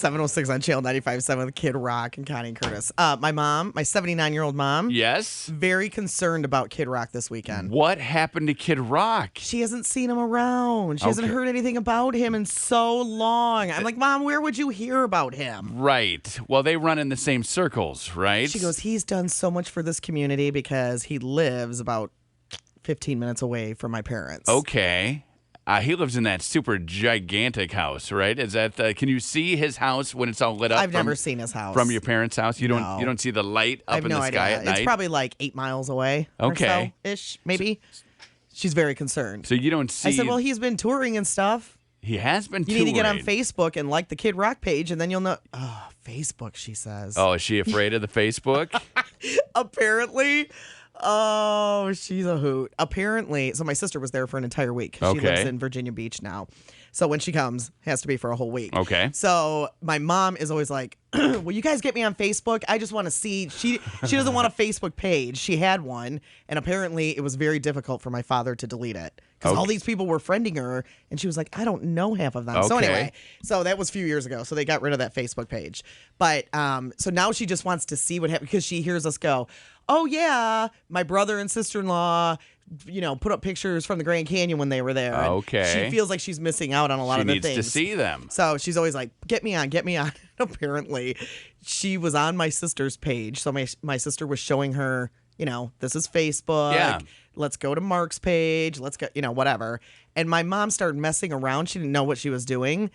7:06 on Channel 95.7 with Kid Rock and Connie and Curtis. My mom, my 79-year-old mom, Yes. very concerned about Kid Rock this weekend. What happened to Kid Rock? She hasn't seen him around. She hasn't Okay. heard anything about him in so long. I'm like, Mom, where would you hear about him? Right. Well, they run in the same circles, right? She goes, he's done so much for this community because he lives about 15 minutes away from my parents. Okay. He lives in that super gigantic house, right? Is that? Can you see his house when it's all lit up? I've never seen his house. From your parents' house. You don't. No. You don't see the light up in the sky at night. It's probably like 8 miles away. Okay. Or so-ish, maybe. She's very concerned. So you don't see. I said, well, he's been touring and stuff. He has been. You need to get on Facebook and like the Kid Rock page, and then you'll know. Oh, Facebook, she says. Oh, is she afraid of the Facebook? Apparently. Oh, she's a hoot. Apparently, so my sister was there for an entire week. She Okay. lives in Virginia Beach now. So when she comes, it has to be for a whole week. Okay. So my mom is always like, will you guys get me on Facebook? I just want to see. She doesn't want a Facebook page. She had one, and apparently it was very difficult for my father to delete it. Because all these people were friending her, and she was like, I don't know half of them. So Okay. anyway, so that was a few years ago. So they got rid of that Facebook page. But so now she just wants to see what happens because she hears us go, oh, yeah, my brother and sister-in-law, put up pictures from the Grand Canyon when they were there. And Okay. she feels like she's missing out on a lot She of the needs things. to see them. So she's always like, get me on, get me on. Apparently, she was on my sister's page. So my sister was showing her, this is Facebook. Yeah. Let's go to Mark's page. Let's go, whatever. And my mom started messing around. She didn't know what she was doing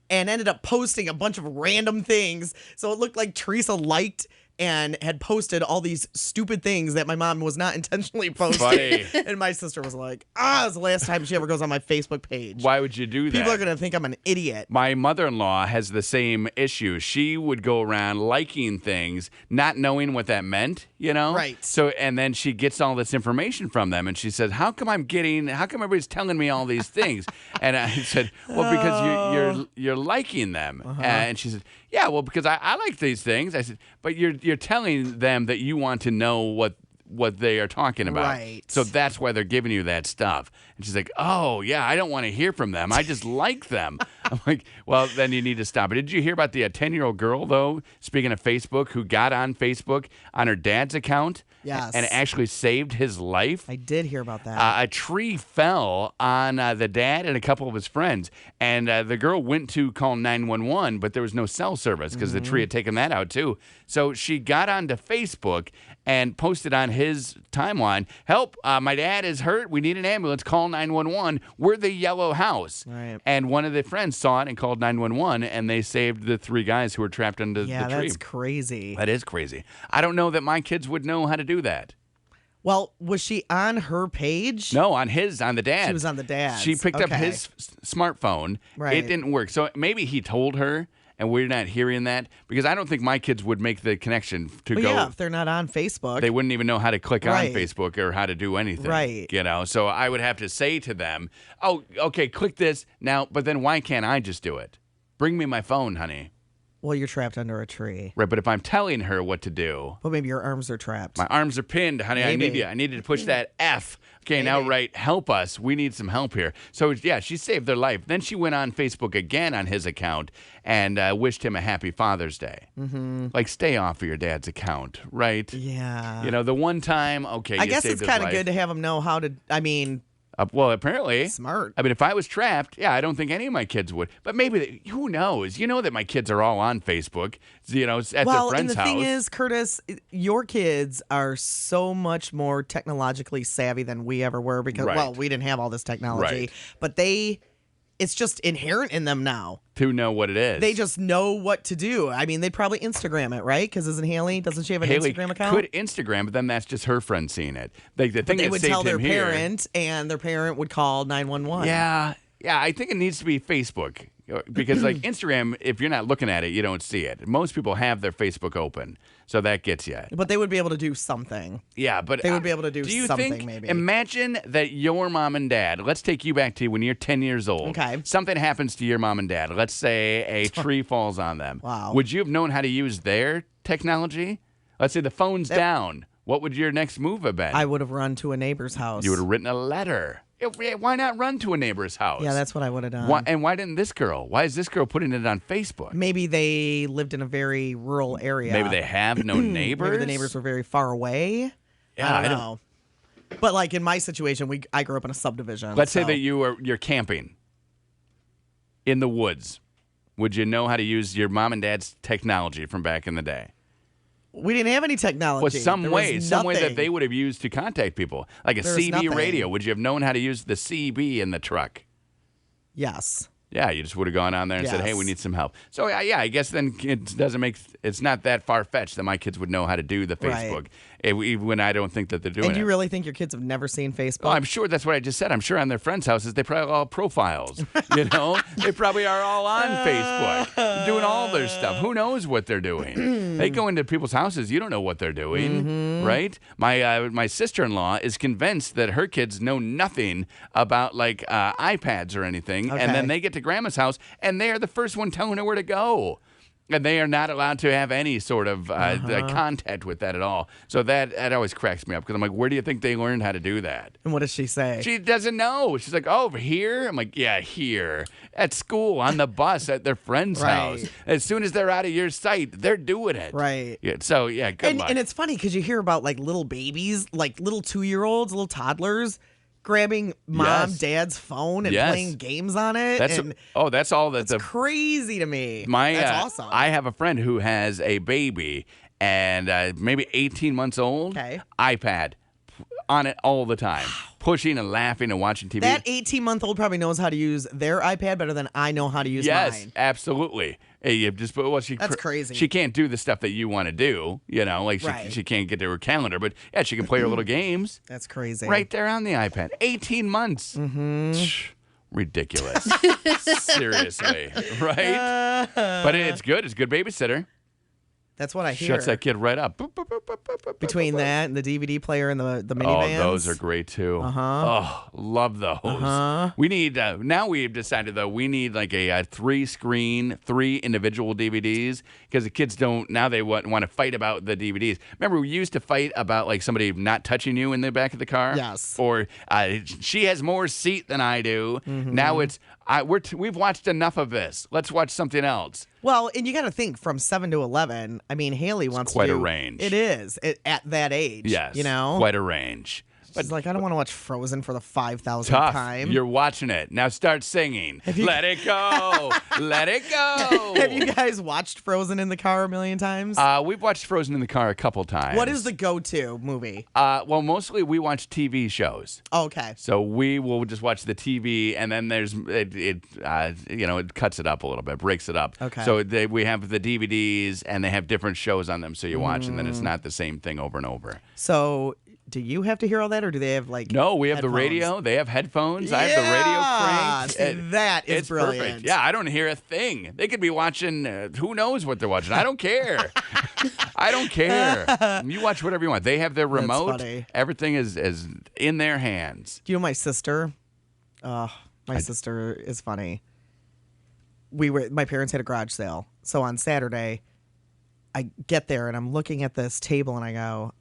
and ended up posting a bunch of random things. So it looked like Teresa liked and had posted all these stupid things that my mom was not intentionally posting. Funny. And my sister was like, it's the last time she ever goes on my Facebook page. Why would you do that? People are going to think I'm an idiot. My mother-in-law has the same issue. She would go around liking things, not knowing what that meant, Right. So, and then she gets all this information from them, and she says, how come everybody's telling me all these things? And I said, well, because you're liking them. And she said, yeah, well, because I like these things. I said, but you're telling them that you want to know what they are talking about. Right. So that's why they're giving you that stuff. And she's like, oh, yeah, I don't want to hear from them. I just like them. I'm like, well, then you need to stop it. Did you hear about the 10-year-old girl, though, speaking of Facebook, who got on Facebook on her dad's account? Yes. And actually saved his life? I did hear about that. A tree fell on the dad and a couple of his friends. And the girl went to call 911, but there was no cell service because the tree had taken that out, too. So she got onto Facebook and posted on his timeline, help, my dad is hurt. We need an ambulance. Call 911. We're the yellow house. Right. And one of the friends saw it and called 911, and they saved the 3 guys who were trapped under the tree. Yeah, that's crazy. That is crazy. I don't know that my kids would know how to do that. Well, was she on her page? No, on the dad's. She was on the dad's. She picked up Okay. his smartphone. Right. It didn't work. So maybe he told her, and we're not hearing that, because I don't think my kids would make the connection to Well, go. yeah, if they're not on Facebook. They wouldn't even know how to click Right. on Facebook or how to do anything. Right. So I would have to say to them, oh, okay, click this now, but then why can't I just do it? Bring me my phone, honey. Well, you're trapped under a tree. Right, but if I'm telling her what to do, But maybe your arms are trapped. my arms are pinned, honey. Maybe. I needed to push that F. Okay, now write, help us. We need some help here. So, yeah, she saved their life. Then she went on Facebook again on his account and wished him a happy Father's Day. Mm-hmm. Like, stay off of your dad's account, right? Yeah. The one time, okay, I you guess saved it's his kind of life. good to have them know how to, Well, apparently. smart. I mean, if I was trapped, yeah, I don't think any of my kids would. But maybe, who knows? You know that my kids are all on Facebook, at their friend's house. And the thing is, Curtis, your kids are so much more technologically savvy than we ever were because, Right. well, we didn't have all this technology. Right. But it's just inherent in them now. To know what it is. They just know what to do. I mean, they'd probably Instagram it, right? Because doesn't she have an Haley Instagram account? could Instagram, but then that's just her friend seeing it. The thing They that would saved tell their him here- parent, and their parent would call 911. Yeah, I think it needs to be Facebook. Because, like, Instagram, if you're not looking at it, you don't see it. Most people have their Facebook open, so that gets you. But they would be able to do something. Yeah, but They would be able to do you something, think, maybe. Imagine that your mom and dad, let's take you back to when you're 10 years old. Okay. Something happens to your mom and dad. Let's say a tree falls on them. Wow. Would you have known how to use their technology? Let's say the phone's down. what would your next move have been? I would have run to a neighbor's house. You would have written a letter. Yeah, why not run to a neighbor's house? Yeah, that's what I would have done. And why didn't this girl? Why is this girl putting it on Facebook? Maybe they lived in a very rural area. Maybe they have no neighbors. Maybe the neighbors were very far away. Yeah, I don't know. But like in my situation, I grew up in a subdivision. Let's say that you're camping in the woods. Would you know how to use your mom and dad's technology from back in the day? We didn't have any technology. Well, some way that nothing. they would have used to contact people, like a There was CB nothing. radio. Would you have known how to use the CB in the truck? Yes. Yeah, you just would have gone on there and said, "Hey, we Yes. need some help." So yeah, I guess then it's not that far fetched that my kids would know how to do the Right. Facebook, even when I don't think that they're doing And do it. you really think your kids have never seen Facebook? Well, I'm sure that's what I just said. I'm sure on their friends' houses they probably all have profiles. You know, they probably are all on Facebook doing all their stuff. Who knows what they're doing? They go into people's houses. You don't know what they're doing, right? My sister-in-law is convinced that her kids know nothing about like iPads or anything, and then Okay. they get to grandma's house and they are the first one telling her where to go. And they are not allowed to have any sort of contact with that at all. So that always cracks me up because I'm like, where do you think they learned how to do that? And what does she say? She doesn't know. She's like, oh, over here? I'm like, yeah, here. At school, on the bus, at their friend's Right. house. As soon as they're out of your sight, they're doing it. Right. Yeah, so, yeah, good luck. And it's funny because you hear about like little babies, like little 2-year-olds, little toddlers, grabbing mom, Yes. dad's phone and Yes. playing games on it. And that's all that it's crazy to me. My, That's awesome. I have a friend who has a baby and maybe 18 months old. Okay. iPad on it all the time, pushing and laughing and watching TV. That 18-month-old probably knows how to use their iPad better than I know how to use Yes, mine. absolutely. Hey, you just That's crazy. She can't do the stuff that you want to do, like Right. she can't get to her calendar, but yeah, she can play her little games That's crazy. right there on the iPad. 18 months. Mm-hmm. Ridiculous. Seriously, right? But it's good. It's a good babysitter. That's what I hear. Shuts that kid right up. Boop, boop, boop, boop, boop, boop, Between boop, boop. that and the DVD player and the Oh, minivans. those are great too. Oh, love those. We need now. We've decided though we need like a 3-screen, 3 individual DVDs because the kids don't now. They want to fight about the DVDs. Remember, we used to fight about like somebody not touching you in the back of the car. Yes. Or she has more seat than I do. Now it's we've watched enough of this. Let's watch something else. Well, and you got to think from 7 to 11. I mean, Haley wants quite to a do, range. It is at that age. Yes. You know, quite a range. She's like, I don't want to watch Frozen for the 5,000th Tough. time. You're watching it. Now start singing. Let it go. Let it go. Have you guys watched Frozen in the car a million times? We've watched Frozen in the car a couple times. What is the go-to movie? Well, mostly we watch TV shows. Oh, okay. So we will just watch the TV, and then there's it cuts it up a little bit, breaks it up. Okay. So we have the DVDs, and they have different shows on them, so you watch, and then it's not the same thing over and over. So do you have to hear all that, or do they have like No, we have the headphones? radio. They have headphones. I have the radio cranked. See, that is it's brilliant. perfect. Yeah, I don't hear a thing. They could be watching. Who knows what they're watching? I don't care. I don't care. You watch whatever you want. They have their remote. funny. Everything is in their hands. Do you know my sister? My sister is funny. My parents had a garage sale. So on Saturday, I get there and I'm looking at this table and I go,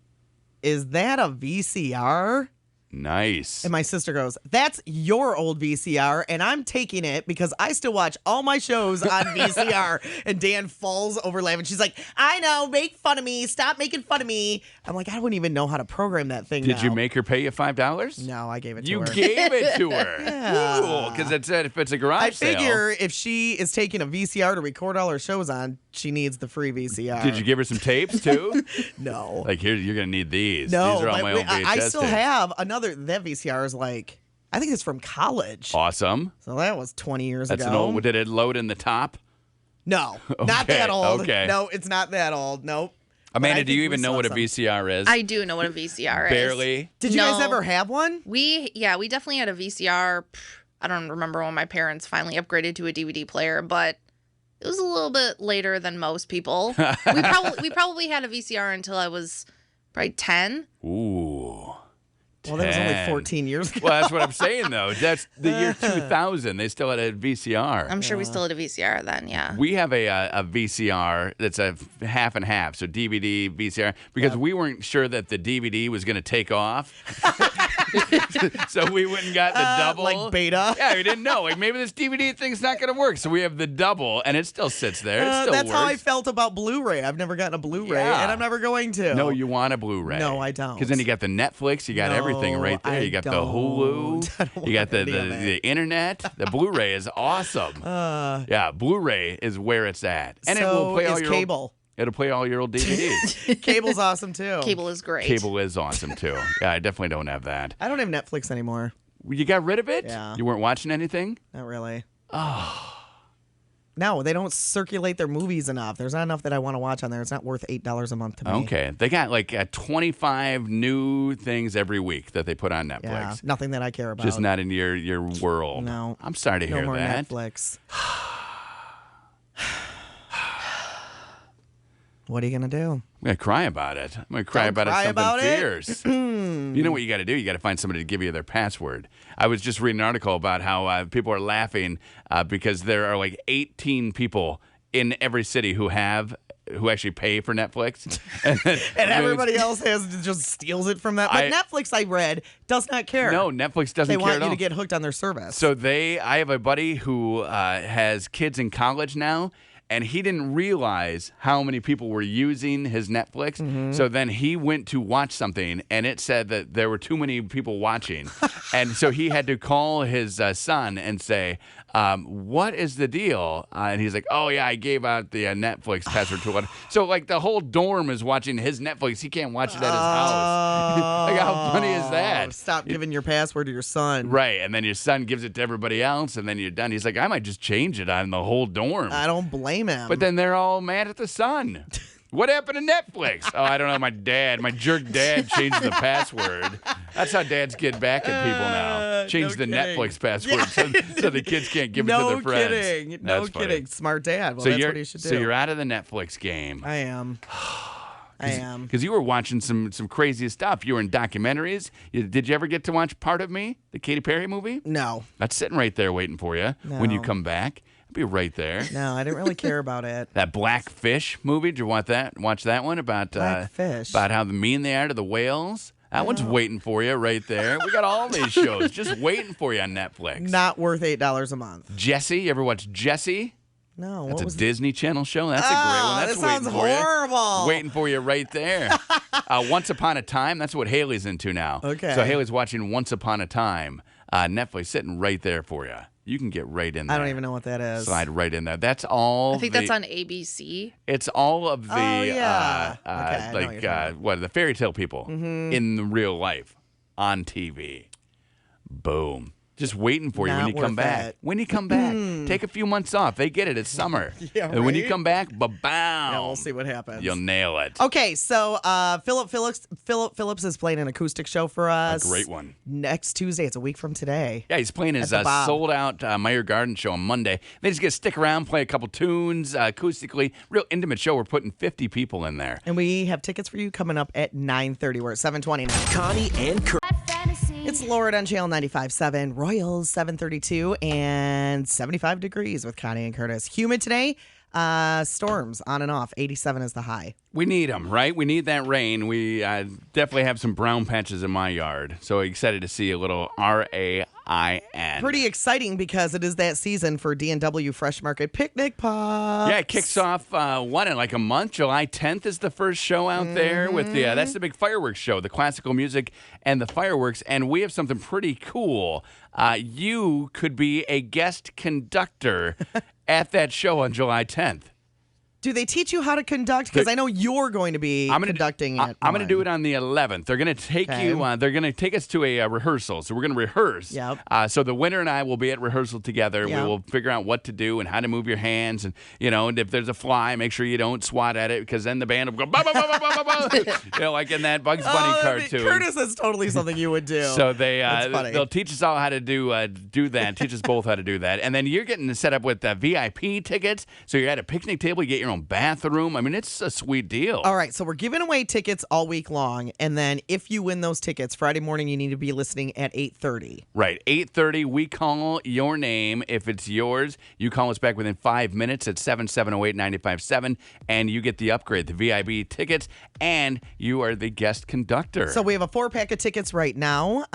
is that a VCR? Nice. And my sister goes, that's your old VCR, and I'm taking it because I still watch all my shows on VCR. And Dan falls over laughing. She's like, I know, make fun of me. Stop making fun of me. I'm like, I wouldn't even know how to program that thing Did you now. make her pay you $5? No, I gave it to You her. gave it to her. Yeah. Cool. Because if it's a garage I sale. figure if she is taking a VCR to record all her shows on, she needs the free VCR. Did you give her some tapes too? No. Like here, you're gonna need these. No. These are all my old VHS I still tapes. have another. That VCR is like, I think it's from college. Awesome. So that was 20 years That's ago. an old. Did it load in the top? No, Okay, not that old. okay. No, it's not that old. Nope. But I Amanda, think do you we even know still what a have some. VCR is? I do know what a VCR is. Barely. Did you guys No. ever have one? We definitely had a VCR. I don't remember when my parents finally upgraded to a DVD player, but it was a little bit later than most people. we probably had a VCR until I was probably 10. Ooh. Well, that was only 10. 14 years ago. Well, that's what I'm saying, though. That's the year 2000. They still had a VCR. I'm sure we still had a VCR then, yeah. We have a VCR that's a half and half, so DVD, VCR, because we weren't sure that the DVD was going to take off. So we went and got the double. Like beta? Yeah, we didn't know. Like, maybe this DVD thing's not going to work. So we have the double, and it still sits there. It still that's works. how I felt about Blu-ray. I've never gotten a Blu-ray, Yeah. and I'm never going to. No, you want a Blu-ray. No, I don't. Because then you got the Netflix, you got everything right there. I You got the don't. I Hulu, don't you got want any of it. the internet. The Blu-ray is awesome. Yeah, Blu-ray is where it's at. And it will play all is your cable. It'll play all your old DVDs. Cable's awesome, too. Cable is great. Cable is awesome, too. Yeah, I definitely don't have that. I don't have Netflix anymore. You got rid of it? Yeah. You weren't watching anything? Not really. No, they don't circulate their movies enough. There's not enough that I want to watch on there. It's not worth $8 a month to me. Okay. They got like 25 new things every week that they put on Netflix. Yeah, nothing that I care about. Just not in your world. No. I'm sorry to no hear more that. Netflix. What are you going to do? I'm going to cry about it. I'm going to cry Don't about cry it something about it? fierce. You know what you got to do? You got to find somebody to give you their password. I was just reading an article about how people are laughing because there are like 18 people in every city who actually pay for Netflix. And everybody else just steals it from that. But Netflix, I read, does not care. No, Netflix doesn't They care want at you all. to get hooked on their service. So I have a buddy who has kids in college now, and he didn't realize how many people were using his Netflix. Mm-hmm. So then he went to watch something, and it said that there were too many people watching. And so he had to call his son and say, what is the deal? And he's like, oh, yeah, I gave out the Netflix password to one. So, like, the whole dorm is watching his Netflix. He can't watch it at his house. Like, how funny is that? Stop giving your password to your son. Right, and then your son gives it to everybody else, and then you're done. He's like, I might just change it on the whole dorm. I don't blame him. But then they're all mad at the son. What happened to Netflix? Oh, I don't know. My jerk dad changed the password. That's how dads get back at people now. Change the kidding. Netflix password so the kids can't give it to their friends. Kidding. No That's funny. kidding. Smart dad. Well, So that's what he should do. So you're out of the Netflix game. I am. I am. Because you were watching some crazy stuff. You were in documentaries. Did you ever get to watch Part of Me, the Katy Perry movie? No. That's sitting right there waiting for you when you No. come back. It'll be right there. No, I didn't really care about it. That Blackfish movie, did you watch that? Watch that one about Blackfish. about how mean they are to the whales? That one's waiting for you right there. We got all these shows just waiting for you on Netflix. Not worth $8 a month. Jesse, you ever watch Jesse? No. That's what a was Disney Channel show. That's a great one. That's that sounds waiting for you. horrible. Waiting for you right there. Once Upon a Time, that's what Haley's into now. Okay. So Haley's watching Once Upon a Time. Netflix sitting right there for you. You can get right in there. I don't even know what that is. Slide right in there. That's all. I think that's on ABC. It's all of the Oh, yeah. Okay, I know what you're talking what are the fairy tale people in the real life on TV. Boom. Just waiting for you when Not you come worth back. it. When you come back, take a few months off. They get it. It's summer. Yeah, And when you right? come back, ba-bam. Yeah, we'll see what happens. You'll nail it. Okay, so Philip Phillips is playing an acoustic show for us. Great one. Next Tuesday. It's a week from today. Yeah, he's playing his At the Bob. sold-out Meyer Garden show on Monday. They just get to stick around, play a couple tunes acoustically. Real intimate show. We're putting 50 people in there. And we have tickets for you coming up at 9:30. We're at 7:20 now. Connie and Kurt. It's Lord on Channel 95.7, Royals 732, and 75 degrees with Connie and Curtis. Humid today. Storms on and off. 87 is the high. We need them, right? We need that rain. We definitely have some brown patches in my yard. So excited to see a little RAIN. Pretty exciting because it is that season for D&W Fresh Market Picnic Pups. Yeah, it kicks off, in like a month? July 10th is the first show out there with that's the big fireworks show, the classical music and the fireworks. And we have something pretty cool. You could be a guest conductor at that show on July 10th. Do they teach you how to conduct? Because I know you're going to be conducting it. I'm going to do it on the 11th. They're going to take Okay. you. They're going to take us to a rehearsal. So we're going to rehearse. Yep. So the winner and I will be at rehearsal together. Yep. We will figure out what to do and how to move your hands, and and if there's a fly, make sure you don't swat at it because then the band will go bah, bah, bah, bah, bah, bah. Like in that Bugs Bunny cartoon. Curtis, that's totally something you would do. So That's funny. they'll teach us all how to do that. Teach us both how to do that, and then you're getting set up with VIP tickets. So you're at a picnic table. You get your your own bathroom. I mean, it's a sweet deal. All right, so we're giving away tickets all week long, and then if you win those tickets, Friday morning you need to be listening at 8:30. Right, 8:30, we call your name. If it's yours, you call us back within 5 minutes at 770-895-7, and you get the upgrade, the VIB tickets, and you are the guest conductor. So we have a 4-pack of tickets right now.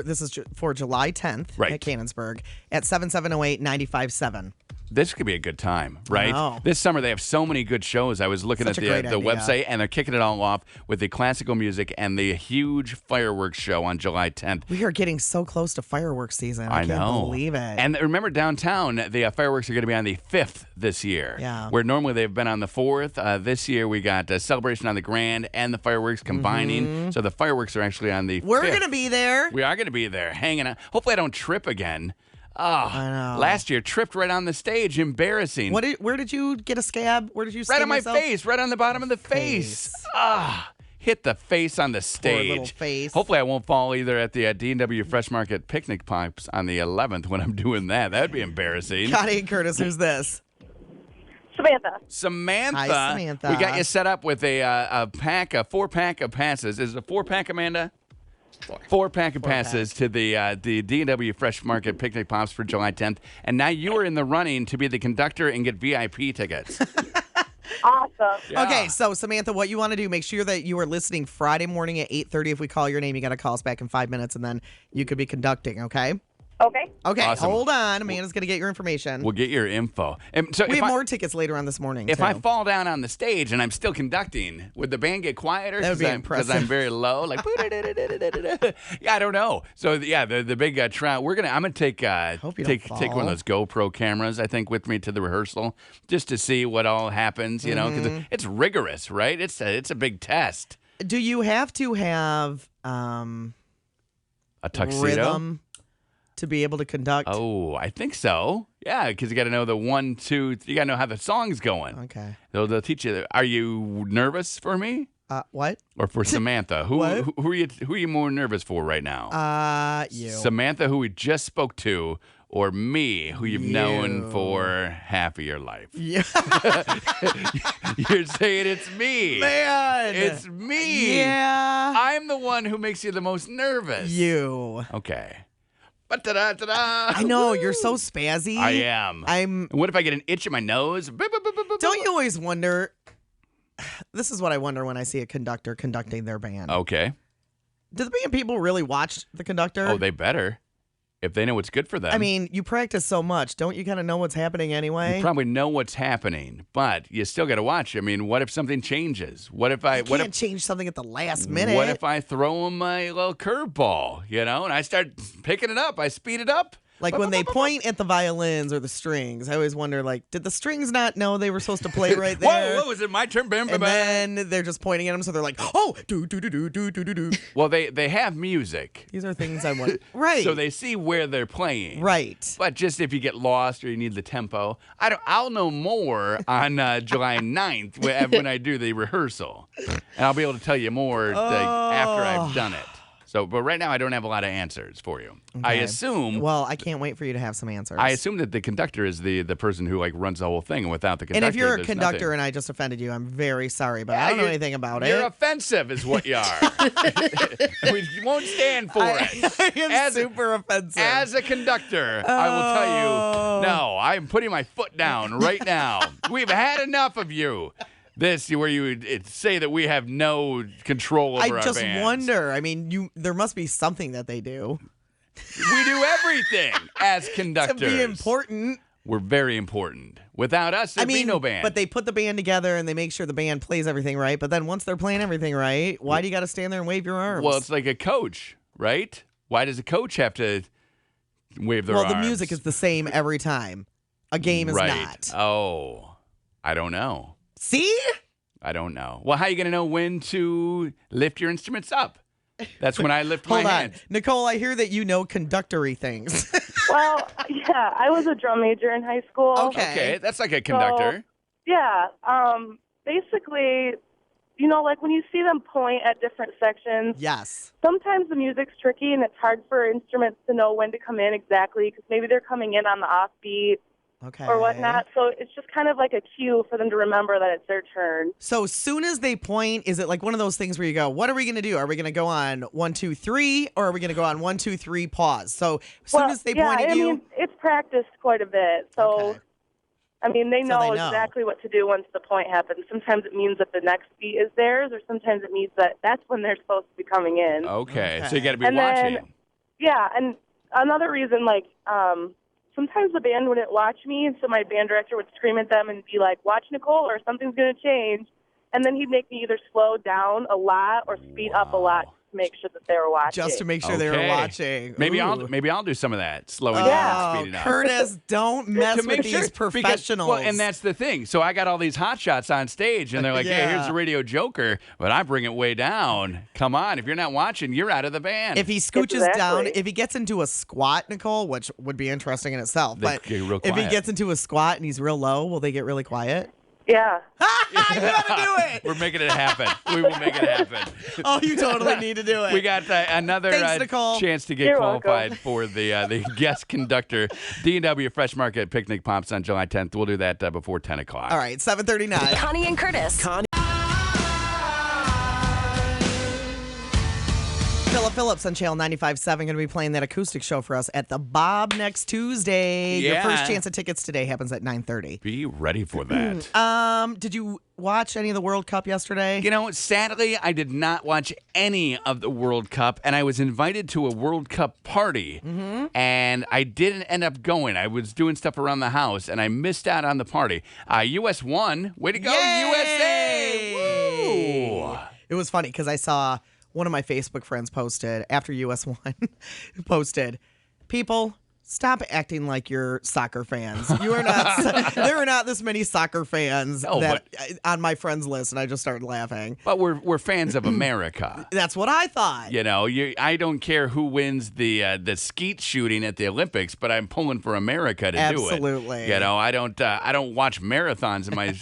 This is for July 10th at Canonsburg at 770-895-7. This could be a good time, right? know. This summer they have so many good shows. I was looking Such at a great the idea. website, and they're kicking it all off with the classical music and the huge fireworks show on July 10th. We are getting so close to fireworks season. I can't know. believe it. And remember, downtown, the fireworks are going to be on the 5th this year. Yeah. Where normally they've been on the 4th. This year we got a celebration on the Grand and the fireworks combining. So the fireworks are actually on the 5th. We're going to be there. We are going to be there, hanging out. Hopefully I don't trip again. Oh, I know. last year, tripped right on the stage. Embarrassing. Where did you get a scab? Where did you Right scab on my yourself? face, right on the bottom of the face. Hit the face on the stage. little face. Hopefully I won't fall either at the D&W Fresh Market Picnic Pipes on the 11th when I'm doing that. That would be embarrassing. Connie and Curtis, who's this? Samantha. Hi, Samantha. We got you set up with a 4-pack of passes. Is it a 4-pack, Amanda? 4-pack of passes to the D&W Fresh Market Picnic Pops for July 10th. And now you are in the running to be the conductor and get VIP tickets. Awesome. Yeah. Okay, so Samantha, what you want to do, make sure that you are listening Friday morning at 8:30. If we call your name, you got to call us back in 5 minutes, and then you could be conducting, okay? Okay. Okay, Awesome. hold on. Amanda's going to get your information. We'll get your info. And so We if have I- more tickets later on this morning, If too. I fall down on the stage and I'm still conducting, would the band get quieter? That would be Because impressive. I'm very low, like yeah, I don't know. So yeah, the big trout. I'm gonna take Hope you don't take one of those GoPro cameras, I think, with me to the rehearsal just to see what all happens. You know, because it's rigorous, right? It's a big test. Do you have to have A tuxedo. rhythm to be able to conduct? Oh, I think so. Yeah, because you got to know the 1, 2. You got to know how the song's going. Okay. They'll teach you. Are you nervous for me? What? Or for Samantha? What? Who are you more nervous for right now? You. Samantha, who we just spoke to, or me, who you've known for half of your life? Yeah. You're saying it's me. Man. It's me. Yeah. I'm the one who makes you the most nervous. You. Okay. Ba-da-da-da-da. I know, you're so spazzy. I am. I'm. And what if I get an itch in my nose? Don't you always wonder? This is what I wonder when I see a conductor conducting their band. Okay. Do the band people really watch the conductor? Oh, they better. If they know what's good for them. I mean, you practice so much. Don't you kind of know what's happening anyway? You probably know what's happening, but you still got to watch. I mean, what if something changes? What if You can't change something at the last minute. What if I throw him a little curveball, and I start picking it up? I speed it up. Like when they point at the violins or the strings, I always wonder, like, did the strings not know they were supposed to play right there? Whoa, was it my turn? Bam, bam, And bam. then they're just pointing at them, so they're like, oh, do, do, do, do, do, do, do, do. Well, they have music, These are things I want. Right. so they see where they're playing. Right. But just if you get lost or you need the tempo, I'll know more on July 9th when I do the rehearsal. And I'll be able to tell you more after I've done it. So, but right now I don't have a lot of answers for you. I Okay. assume Well, I can't wait for you to have some answers. I assume that the conductor is the person who runs the whole thing, and without the and conductor, if you're a there's conductor nothing. and I just offended you, I'm very sorry, but I don't know anything about You're it. offensive, is what you are. We won't stand for it. I am As a- super offensive. As a conductor, I will tell Oh. you, no, I'm putting my foot down right now. We've had enough of you. This, where you would say that we have no control over I our just bands. wonder. I mean, there must be something that they do We do everything as to conductors. be important. We're very important. Without us, there'd be no band. but they put the band together and they make sure the band plays everything right. But then once they're playing everything right, why do you got to stand there and wave your arms? Well, it's like a coach, right? Why does a coach have to wave their well, arms? the music is the same every time. A game is right. not. Oh, I don't know. See? I don't know. Well, how are you going to know when to lift your instruments up? That's when I lift my Hold on. hand. Nicole, I hear that you know conductory things. Well, yeah, I was a drum major in high school. Okay. Okay, that's like a conductor. Yeah. Basically, like when you see them point at different sections, Yes. sometimes the music's tricky and it's hard for instruments to know when to come in exactly because maybe they're coming in on the offbeat Okay. or whatnot. So it's just kind of like a cue for them to remember that it's their turn. So as soon as they point, is it like one of those things where you go, what are we going to do? Are we going to go on 1, 2, 3, or are we going to go on 1, 2, 3, pause? So as soon as they point at I you. mean, it's practiced quite a bit. So, Okay. I mean, they So know they know. exactly what to do once the point happens. Sometimes it means that the next beat is theirs, or sometimes it means that that's when they're supposed to be coming in. Okay. So Okay. you got to be And watching. then- Yeah, and another reason, like, sometimes the band wouldn't watch me, and so my band director would scream at them and be like, watch Nicole or something's going to change. And then he'd make me either slow down a lot or speed up a lot to make sure that they were watching. Just to make sure they were Okay. watching. Maybe Ooh. I'll do some of that, slowing down, speeding up. Curtis, don't mess To with make these sure, because- professionals. well, and that's the thing. So I got all these hot shots on stage, and they're like, "Hey, Yeah. here's the radio joker," but I bring it way down. Come on, if you're not watching, you're out of the band. if he scooches Exactly. down, if he gets into a squat, Nicole, which would be interesting in itself, They but get real if he quiet. gets into a squat and he's real low, will they get really quiet? Yeah. You gotta do it. We're making it happen. We will make it happen. Oh, you totally need to do it. We got another Thanks, Nicole. chance to get You're qualified welcome. for the guest conductor D&W Fresh Market Picnic Pops on July 10th. We'll do that before 10 o'clock. All right, 7:39. Connie and Curtis. Philip Phillips on Channel 95.7 going to be playing that acoustic show for us at the Bob next Tuesday. Your Yeah. first chance at tickets today happens at 9:30. Be ready for that. Did you watch any of the World Cup yesterday? You know, sadly, I did not watch any of the World Cup, and I was invited to a World Cup party, and I didn't end up going. I was doing stuff around the house, and I missed out on the party. U.S. won. Way to go, Yay! USA! Woo! It was funny because I saw one of my Facebook friends posted after US won, posted, people, stop acting like you're soccer fans. You are not. There are not this many soccer fans No, on my friends list, and I just started laughing. But we're fans of America. That's what I thought. You know, I don't care who wins the skeet shooting at the Olympics, but I'm pulling for America to do it. Absolutely. You know, I don't watch marathons in my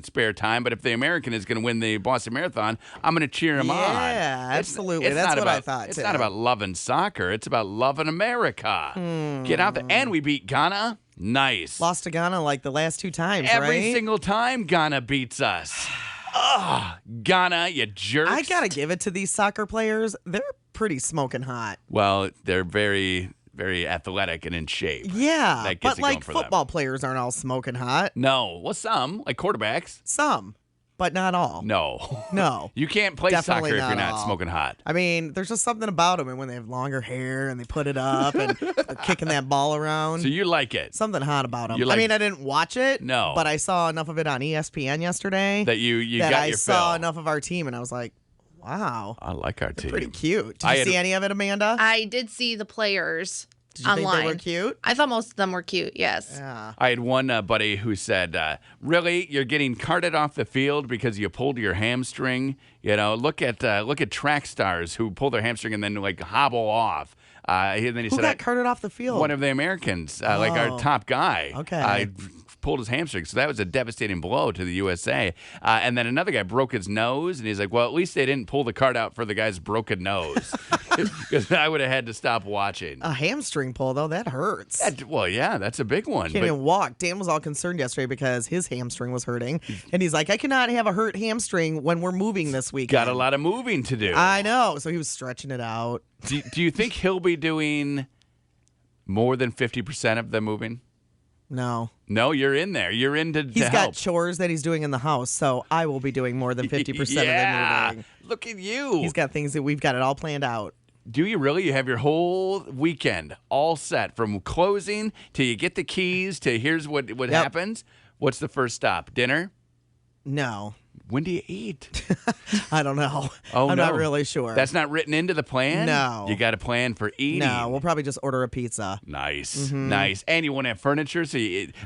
spare time, but if the American is going to win the Boston Marathon, I'm going to cheer him on. Yeah, absolutely. It's That's not what I about- thought, It's too. not about loving soccer. It's about loving America. Get out there, and we beat Ghana. Nice. Lost to Ghana like the last 2 times, Every right? single time Ghana beats us. Ugh, Ghana, you jerks. I gotta give it to these soccer players. They're pretty smoking hot. Well, they're very, very athletic and in shape. Yeah, That gets but it going like for them. football players aren't all smoking hot. No. Well, some, like quarterbacks. Some, but not all. No. No. You can't play Definitely soccer if you're not not all. smoking hot. I mean, there's just something about them, and when they have longer hair and they put it up and they're kicking that ball around. So you like it. Something hot about them. You I like- mean, I didn't watch it. No. But I saw enough of it on ESPN yesterday That you that got I your saw fill. enough of our team, and I was like, wow, I like our team. pretty cute. Did I you had- see any of it, Amanda? I did see the players Did you online. think they were cute? I thought most of them were cute, yes. Yeah. I had one buddy who said, "Really, you're getting carted off the field because you pulled your hamstring? You know, look at track stars who pull their hamstring and then like hobble off." And then he Who said, got carted off the field? "One of the Americans, like Oh. our top guy, Okay. pulled his hamstring. So that was a devastating blow to the USA. And then another guy broke his nose, and he's like, well, at least they didn't pull the card out for the guy's broken nose, because I would have had to stop watching." A hamstring pull, though, that hurts. Well, yeah, that's a big one. Can't But even walk. Dan was all concerned yesterday because his hamstring was hurting. And he's like, I cannot have a hurt hamstring when we're moving this weekend. got a lot of moving to do. I know. So he was stretching it out. Do you think he'll be doing more than 50% of the moving? No. No, you're in there. You're in to He's got help. chores that he's doing in the house, so I will be doing more than 50% yeah. of the moving. Look at you. He's got things that we've got it all planned out. Do you really? You have your whole weekend all set from closing till you get the keys to here's what happens. What's the first stop? Dinner? No. When do you eat? I don't know. Oh, I'm no. not really sure. That's not written into the plan? No. You got a plan for eating? No, we'll probably just order a pizza. Nice, Mm-hmm. nice. And you want to have furniture, so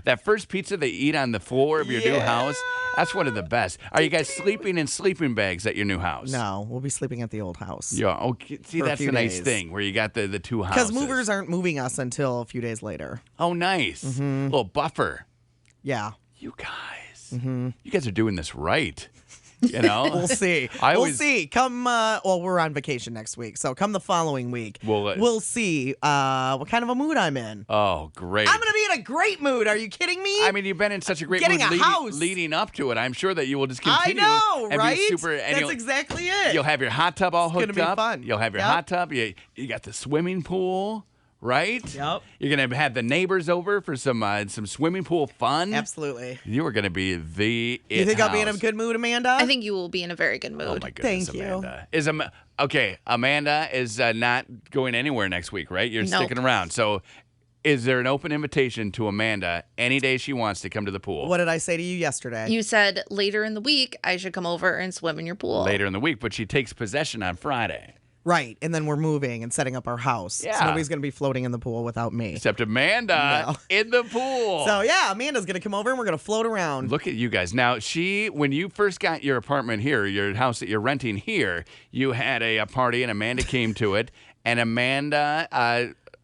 that first pizza they eat on the floor of your new house, that's one of the best. Are you guys sleeping in sleeping bags at your new house? No, we'll be sleeping at the old house. Yeah, okay. See, For a that's few the nice days. thing where you got the two houses. Because movers aren't moving us until a few days later. Oh, nice. Little buffer. Yeah. You guys. Mm-hmm. You guys are doing this right. You know, We'll see. We'll see. Come, well, we're on vacation next week, so come the following week, we'll see what kind of a mood I'm in. Oh, great! I'm gonna be in a great mood. Are you kidding me? I mean, you've been in such a great Getting mood a house. leading up to it. I'm sure that you will just continue. I know, and right? Be super, and That's exactly it. You'll have your hot tub all hooked gonna be up. fun. You'll have your hot tub. You got the swimming pool. Right? Yep. You're gonna have the neighbors over for some swimming pool fun. Absolutely. You are gonna be the. You think house. I'll be in a good mood, Amanda? I think you will be in a very good mood. Oh my goodness, Thank you. Amanda. Okay? Amanda is not going anywhere next week, right? You're Nope. sticking around. So, is there an open invitation to Amanda any day she wants to come to the pool? What did I say to you yesterday? You said later in the week I should come over and swim in your pool. Later in the week, but she takes possession on Friday. Right, and then we're moving and setting up our house. Yeah. So nobody's going to be floating in the pool without me. Except Amanda in the pool. So yeah, Amanda's going to come over and we're going to float around. Look at you guys. Now, when you first got your apartment here, your house that you're renting here, you had a party and Amanda came to it, and Amanda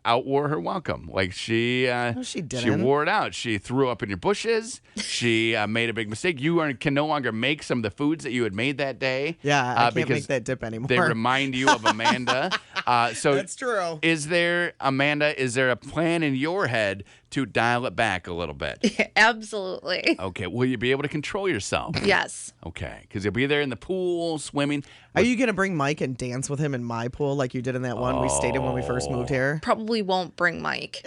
outwore her welcome. Like she didn't. She wore it out. She threw up in your bushes. She made a big mistake. You can no longer make some of the foods that you had made that day. Yeah, I can't because make that dip anymore. They remind you of Amanda. So That's true. Amanda, is there a plan in your head to dial it back a little bit? Absolutely. Okay. Will you be able to control yourself? Yes. Okay. Because you'll be there in the pool, swimming. Are you going to bring Mike and dance with him in my pool like you did in that one we stayed in when we first moved here? Probably won't bring Mike.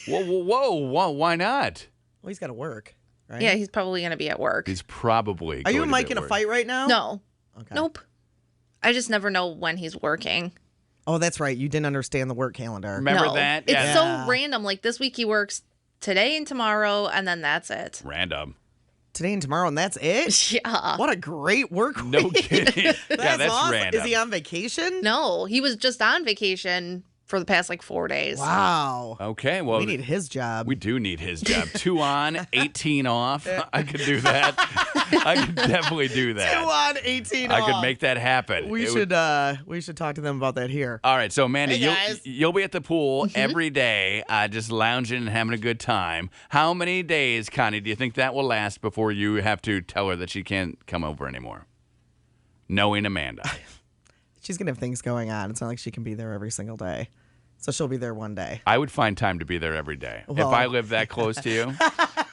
Whoa. Why not? Well, he's got to work, right? Yeah, he's probably going to be at work. He's probably. Are you going and to Mike be in at a work. fight right now? No. Okay. Nope. I just never know when he's working. Oh, that's right. You didn't understand the work calendar. Remember No. that? It's Yeah. so random. Like this week he works today and tomorrow, and then that's it. Random. Today and tomorrow, and that's it? Yeah. What a great work No week. kidding. That's awesome. random. Is he on vacation? No, he was just on vacation for the past 4 days. Wow. Okay. Well, We need his job. we do need his job. 2 on, 18 off. I could do that. I could definitely do 2 that. on, 18 I off. could make that happen. We It should would- we should talk to them about that here. All right, so Amanda, Hey, guys. you'll be at the pool Mm-hmm. every day, just lounging and having a good time. How many days, Connie, do you think that will last before you have to tell her that she can't come over anymore? Knowing Amanda. She's gonna have things going on. It's not like she can be there every single day. So she'll be there one day. I would find time to be there every day. Well- If I lived that close to you,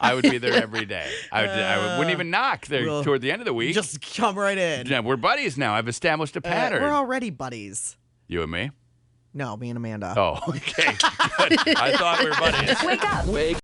I would be there every day. I wouldn't even knock there well, toward the end of the week. Just come right in. Yeah, we're buddies now. I've established a pattern. We're already buddies. You and me? No, me and Amanda. Oh, okay. Good. I thought we were buddies. Wake up.